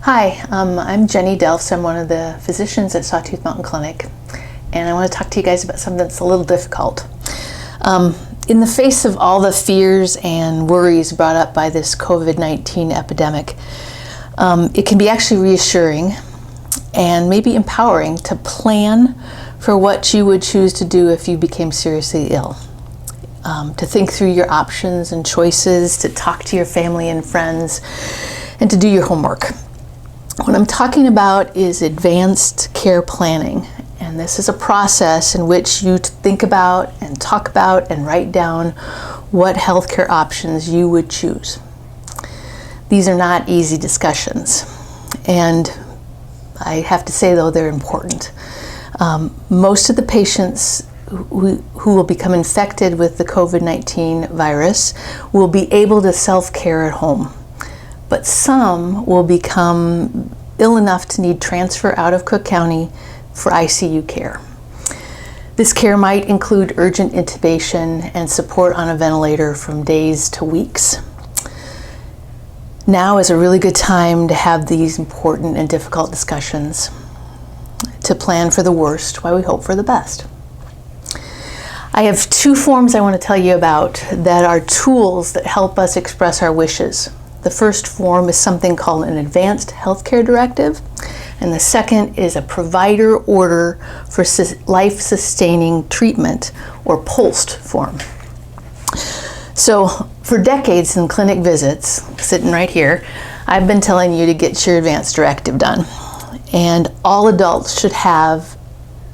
Hi, I'm Jenny Delfs. I'm one of the physicians at Sawtooth Mountain Clinic, and I want to talk to you guys about something that's a little difficult. In the face of all the fears and worries brought up by this COVID-19 epidemic, it can be actually reassuring and maybe empowering to plan for what you would choose to do if you became seriously ill. To think through your options and choices, to talk to your family and friends, and to do your homework. What I'm talking about is advanced care planning, and this is a process in which you think about and talk about and write down what healthcare options you would choose. These are not easy discussions, and I have to say though they're important. Most of the patients who will become infected with the COVID-19 virus will be able to self-care at home. But some will become ill enough to need transfer out of Cook County for ICU care. This care might include urgent intubation and support on a ventilator from days to weeks. Now is a really good time to have these important and difficult discussions, to plan for the worst while we hope for the best. I have two forms I want to tell you about that are tools that help us express our wishes. The first form is something called an advanced healthcare directive, and the second is a provider order for life-sustaining treatment, or POLST form. So for decades in clinic visits, sitting right here, I've been telling you to get your advanced directive done. And all adults should have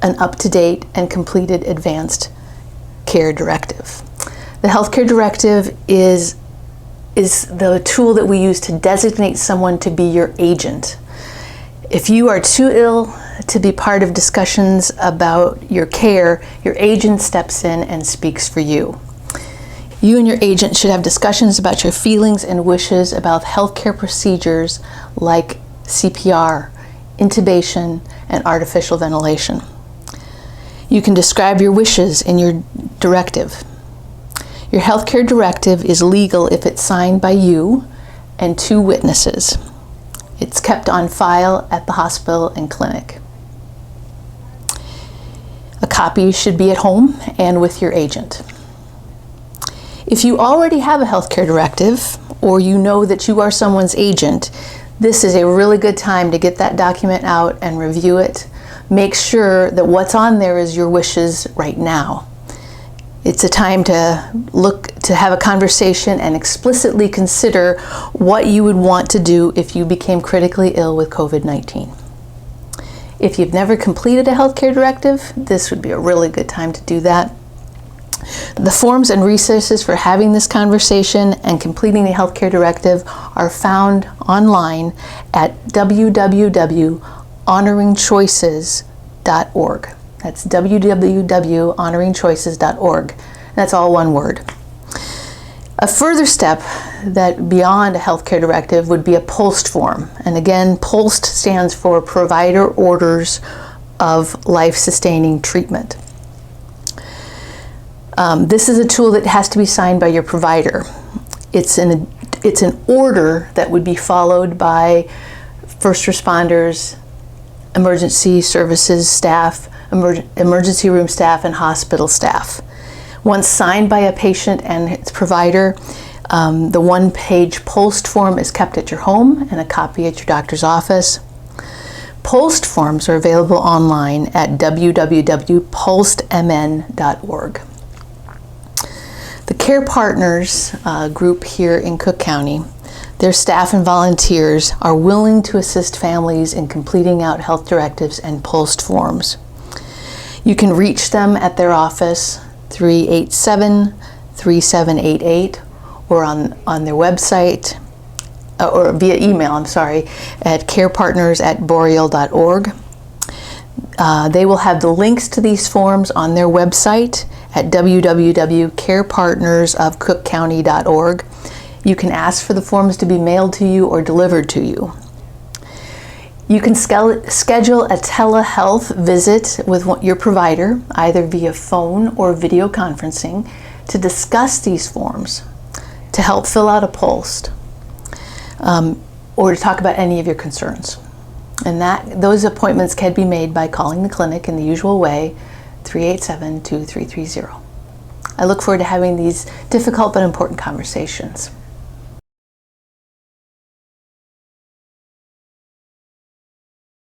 an up-to-date and completed advanced care directive. The healthcare directive is the tool that we use to designate someone to be your agent. If you are too ill to be part of discussions about your care, your agent steps in and speaks for you. You and your agent should have discussions about your feelings and wishes about healthcare procedures like CPR, intubation, and artificial ventilation. You can describe your wishes in your directive. Your healthcare directive is legal if it's signed by you and two witnesses. It's kept on file at the hospital and clinic. A copy should be at home and with your agent. If you already have a healthcare directive, or you know that you are someone's agent, this is a really good time to get that document out and review it. Make sure that what's on there is your wishes right now. It's a time to have a conversation and explicitly consider what you would want to do if you became critically ill with COVID-19. If you've never completed a healthcare directive, this would be a really good time to do that. The forms and resources for having this conversation and completing the healthcare directive are found online at www.honoringchoices.org. That's www.honoringchoices.org. That's all one word. A further step that beyond a healthcare directive would be a POLST form. And again, POLST stands for Provider Orders of Life-Sustaining Treatment. This is a tool that has to be signed by your provider. It's an order that would be followed by first responders, emergency services staff, emergency room staff, and hospital staff. Once signed by a patient and its provider, the one-page POLST form is kept at your home and a copy at your doctor's office. POLST forms are available online at www.polstmn.org. The Care Partners group here in Cook County, their staff and volunteers are willing to assist families in completing out health directives and POLST forms. You can reach them at their office, 387-3788, or on their website, or via email, at carepartners@boreal.org. They will have the links to these forms on their website at www.carepartnersofcookcounty.org. You can ask for the forms to be mailed to you or delivered to you. You can schedule a telehealth visit with your provider, either via phone or video conferencing, to discuss these forms, to help fill out a POLST. or to talk about any of your concerns. And those appointments can be made by calling the clinic in the usual way, 387-2330. I look forward to having these difficult but important conversations.